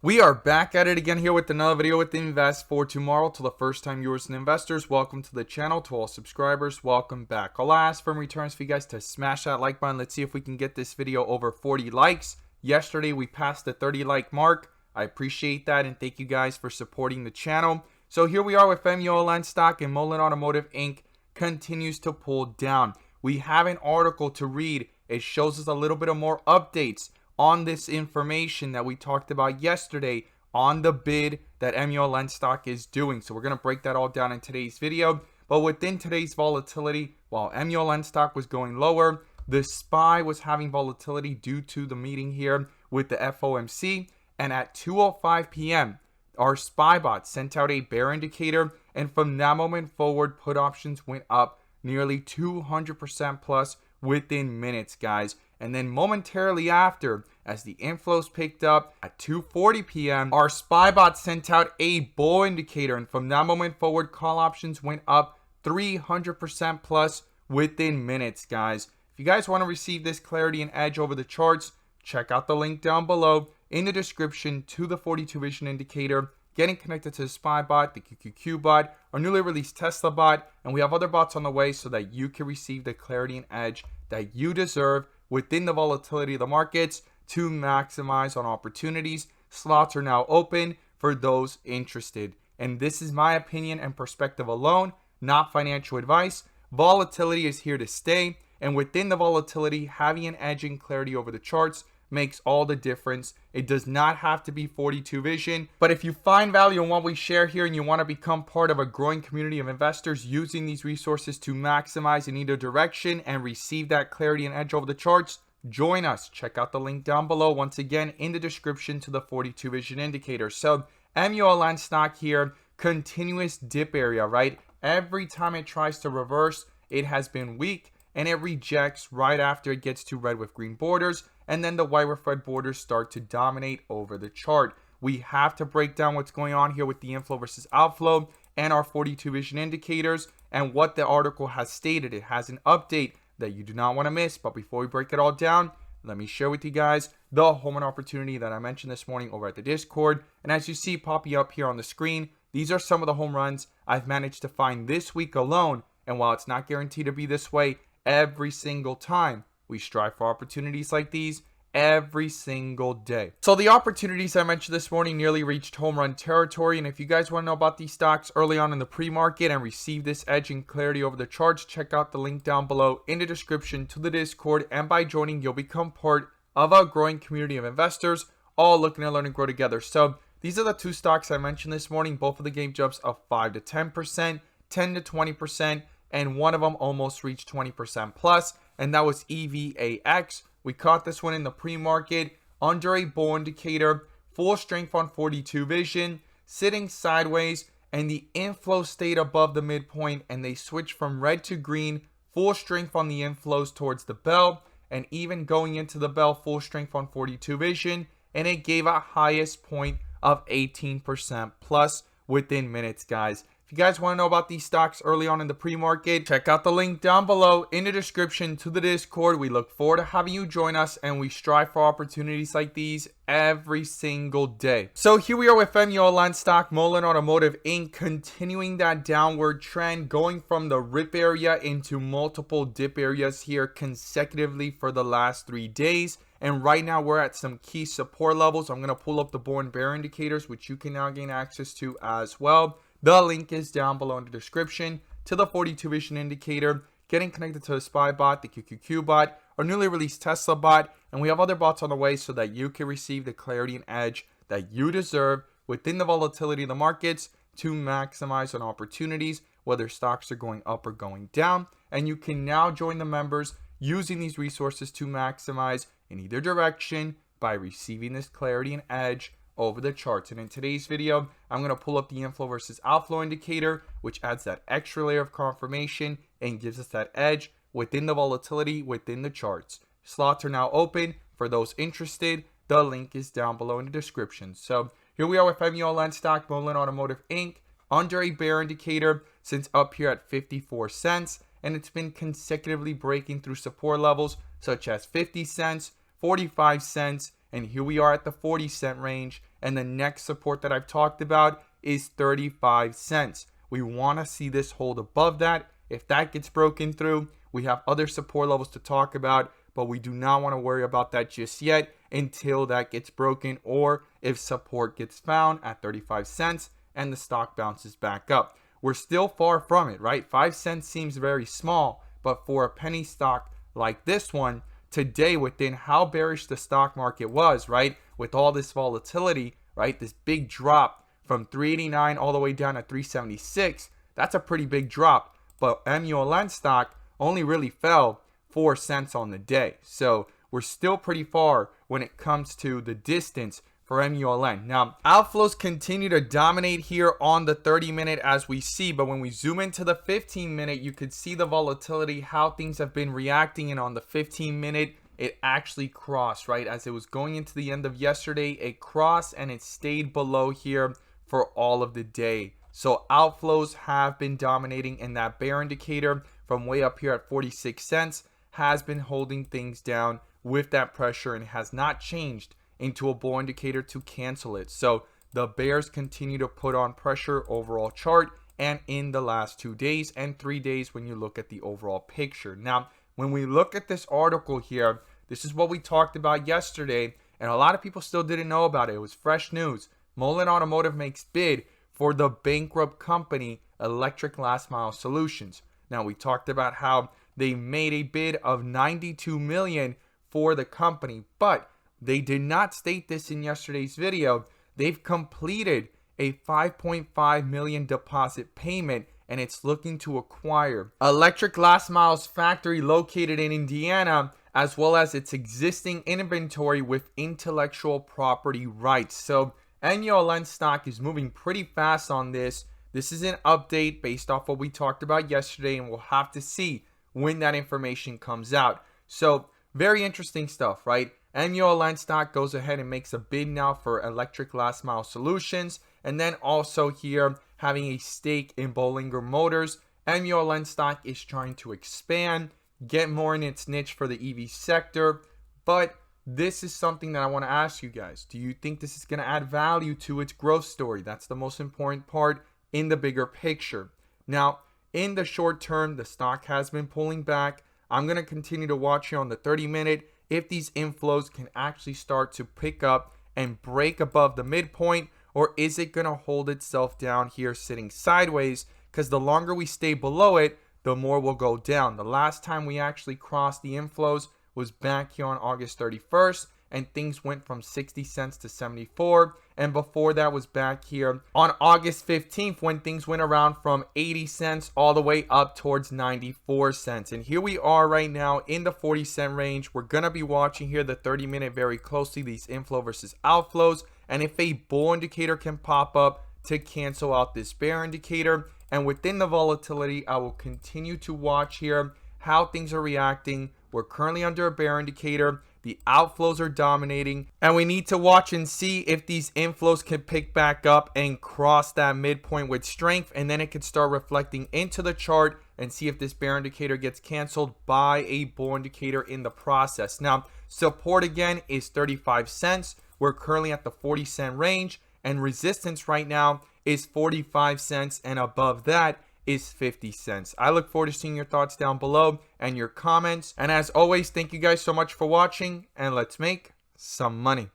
We are back at it again here with another video with Invest for Tomorrow. To the first time viewers and investors, welcome to the channel. To all subscribers, welcome back. I'll ask for returns for you guys to smash that like button. Let's see if we can get this video over 40 likes. Yesterday we passed the 30 like mark. I appreciate that and thank you guys for supporting the channel. So here we are with Mullen stock, and Mullen Automotive Inc. continues to pull down. We have an article to read. It shows us a little bit of more updates on this information that we talked about yesterday on the bid that Mullen stock is doing. So we're going to break that all down in today's video. But within today's volatility, while Mullen stock was going lower, the SPY was having volatility due to the meeting here with the FOMC. And at 2:05 p.m., our SPY bot sent out a bear indicator. And from that moment forward, put options went up nearly 200% plus within minutes, guys. And then momentarily after, as the inflows picked up at 2:40 p.m., our SPY bot sent out a bull indicator. And from that moment forward, call options went up 300% plus within minutes, guys. If you guys want to receive this clarity and edge over the charts, check out the link down below in the description to the 42 vision indicator, getting connected to the SPY bot, the QQQ bot, our newly released Tesla bot, and we have other bots on the way so that you can receive the clarity and edge that you deserve within the volatility of the markets to maximize on opportunities. Slots are now open for those interested. And this is my opinion and perspective alone, not financial advice. Volatility is here to stay. And within the volatility, having an edge and clarity over the charts makes all the difference. It does not have to be 42 vision, but if you find value in what we share here and you want to become part of a growing community of investors using these resources to maximize in either direction and receive that clarity and edge over the charts, join us. Check out the link down below, once again in the description, to the 42 vision indicator. So Mullen stock here, continuous dip area, right? Every time it tries to reverse, it has been weak and it rejects right after it gets to red with green borders, and then the white with red borders start to dominate over the chart. We have to break down what's going on here with the inflow versus outflow and our 42 vision indicators and what the article has stated. It has an update that you do not want to miss. But before we break it all down, let me share with you guys the home run opportunity that I mentioned this morning over at the Discord. And as you see popping up here on the screen, these are some of the home runs I've managed to find this week alone. And while it's not guaranteed to be this way every single time, we strive for opportunities like these every single day. So the opportunities I mentioned this morning nearly reached home run territory. And if you guys want to know about these stocks early on in the pre-market and receive this edge and clarity over the charts, check out the link down below in the description to the Discord. And by joining, you'll become part of a growing community of investors, all looking to learn and grow together. So these are the two stocks I mentioned this morning. Both of the game jumps of 5 to 10%, 10 to 20%, and one of them almost reached 20% plus, and that was EVAX. We caught this one in the pre-market under a bull indicator, full strength on 42 vision, sitting sideways, and the inflow stayed above the midpoint, and they switched from red to green, full strength on the inflows towards the bell, and even going into the bell, full strength on 42 vision, and it gave a highest point of 18% plus within minutes, guys. If you guys want to know about these stocks early on in the pre-market, check out the link down below in the description to the Discord. We look forward to having you join us, and we strive for opportunities like these every single day. So here we are with Mullen stock, Mullen Automotive Inc., continuing that downward trend, going from the rip area into multiple dip areas here consecutively for the last 3 days. And right now we're at some key support levels. I'm going to pull up the bull and bear indicators, which you can now gain access to as well. The link is down below in the description to the 42 vision indicator, getting connected to the SPY bot, the QQQ bot, our newly released Tesla bot, and we have other bots on the way so that you can receive the clarity and edge that you deserve within the volatility of the markets to maximize on opportunities, whether stocks are going up or going down. And you can now join the members using these resources to maximize in either direction by receiving this clarity and edge over the charts. And in today's video, I'm going to pull up the inflow versus outflow indicator, which adds that extra layer of confirmation and gives us that edge within the volatility within the charts. Slots are now open for those interested. The link is down below in the description. So here we are with Mullen stock, Mullen Automotive Inc., under a bear indicator since up here at 54 cents, and it's been consecutively breaking through support levels such as 50 cents, 45 cents, And here we are at the 40-cent range. And the next support that I've talked about is 35 cents. We want to see this hold above that. If that gets broken through, we have other support levels to talk about, but we do not want to worry about that just yet until that gets broken, or if support gets found at 35 cents and the stock bounces back up. We're still far from it, right? 5 cents seems very small, but for a penny stock like this one, today, within how bearish the stock market was, right, with all this volatility, right, this big drop from 389 all the way down to 376, that's a pretty big drop. But Mullen stock only really fell 4 cents on the day. So we're still pretty far when it comes to the distance for Muln. Now, outflows continue to dominate here on the 30-minute as we see, but when we zoom into the 15-minute, you could see the volatility, how things have been reacting, and on the 15-minute, it actually crossed, right? As it was going into the end of yesterday, it crossed and it stayed below here for all of the day. So outflows have been dominating, and that bear indicator from way up here at 46 cents has been holding things down with that pressure and has not changed into a bull indicator to cancel it. So the bears continue to put on pressure overall chart and in the last 2 days and 3 days when you look at the overall picture. Now, when we look at this article here, this is what we talked about yesterday, and a lot of people still didn't know about it. It was fresh news. Mullen Automotive makes bid for the bankrupt company Electric Last Mile Solutions. Now, we talked about how they made a bid of $92 million for the company, but they did not state this in yesterday's video. They've completed a $5.5 million deposit payment, and it's looking to acquire Electric Last Mile's factory located in Indiana, as well as its existing inventory with intellectual property rights. So Mullen stock is moving pretty fast on this. This is an update based off what we talked about yesterday, and we'll have to see when that information comes out. So very interesting stuff, right? Mullen stock goes ahead and makes a bid now for Electric Last Mile Solutions, and then also here having a stake in Bollinger Motors. Mullen stock is trying to expand, get more in its niche for the EV sector, but this is something that I want to ask you guys. Do you think this is going to add value to its growth story? That's the most important part in the bigger picture. Now, in the short term, the stock has been pulling back. I'm going to continue to watch here on the 30-minute if these inflows can actually start to pick up and break above the midpoint, or is it going to hold itself down here sitting sideways? Because the longer we stay below it, the more will go down. The last time we actually crossed the inflows was back here on August 31st, and things went from 60 cents to 74. And before that was back here on August 15th when things went around from 80 cents all the way up towards 94 cents. And here we are right now in the 40-cent range. We're going to be watching here the 30-minute very closely, these inflow versus outflows. And if a bull indicator can pop up to cancel out this bear indicator, and within the volatility, I will continue to watch here how things are reacting. We're currently under a bear indicator. The outflows are dominating, and we need to watch and see if these inflows can pick back up and cross that midpoint with strength, and then it could start reflecting into the chart and see if this bear indicator gets canceled by a bull indicator in the process. Now, support again is 35 cents. We're currently at the 40-cent range, and resistance right now is 45 cents, and above that is 50 cents. I look forward to seeing your thoughts down below and your comments. And as always, thank you guys so much for watching, and let's make some money.